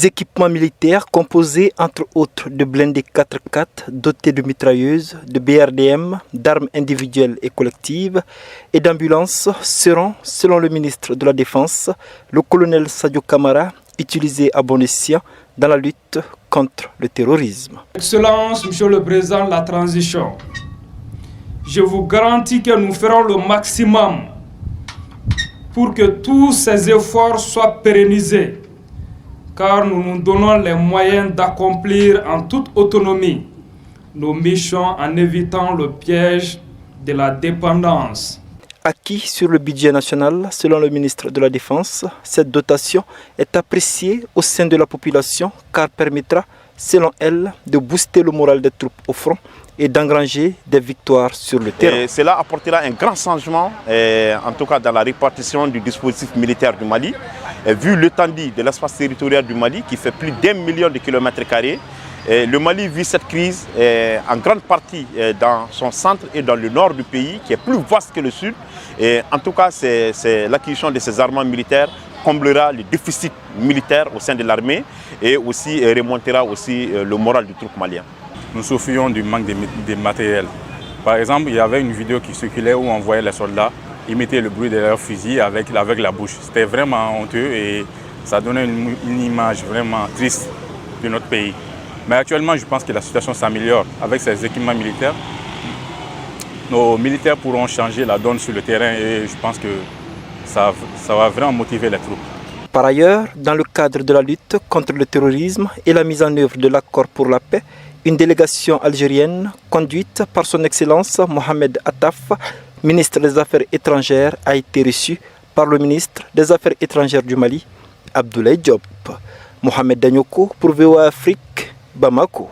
équipements militaires composés entre autres de blindés 4x4 dotés de mitrailleuses, de BRDM, d'armes individuelles et collectives et d'ambulances seront, selon le ministre de la Défense, le colonel Sadio Kamara, utilisés à bon escient dans la lutte contre le terrorisme. Excellence, Monsieur le Président de la Transition, je vous garantis que nous ferons le maximum pour que tous ces efforts soient pérennisés, car nous nous donnons les moyens d'accomplir en toute autonomie nos missions en évitant le piège de la dépendance. Acquis sur le budget national, selon le ministre de la Défense, cette dotation est appréciée au sein de la population car permettra, selon elle, de booster le moral des troupes au front et d'engranger des victoires sur le terrain. Et cela apportera un grand changement, en tout cas dans la répartition du dispositif militaire du Mali. Vu l'étendue de l'espace territorial du Mali qui fait plus d'1 million de kilomètres carrés, le Mali vit cette crise en grande partie dans son centre et dans le nord du pays qui est plus vaste que le sud. Et en tout cas, c'est l'acquisition de ces armements militaires comblera le déficit militaire au sein de l'armée et aussi remontera aussi le moral du troupe malien. Nous souffrions du manque de matériel. Par exemple, il y avait une vidéo qui circulait où on voyait les soldats imiter le bruit de leurs fusils avec la bouche. C'était vraiment honteux et ça donnait une image vraiment triste de notre pays. Mais actuellement, je pense que la situation s'améliore avec ces équipements militaires. Nos militaires pourront changer la donne sur le terrain et je pense que ça va vraiment motiver les troupes. Par ailleurs, dans le cadre de la lutte contre le terrorisme et la mise en œuvre de l'accord pour la paix, une délégation algérienne conduite par son Excellence Mohamed Attaf, ministre des Affaires étrangères, a été reçue par le ministre des Affaires étrangères du Mali, Abdoulaye Diop. Mohamed Danyoko pour VOA Afrique, Bamako.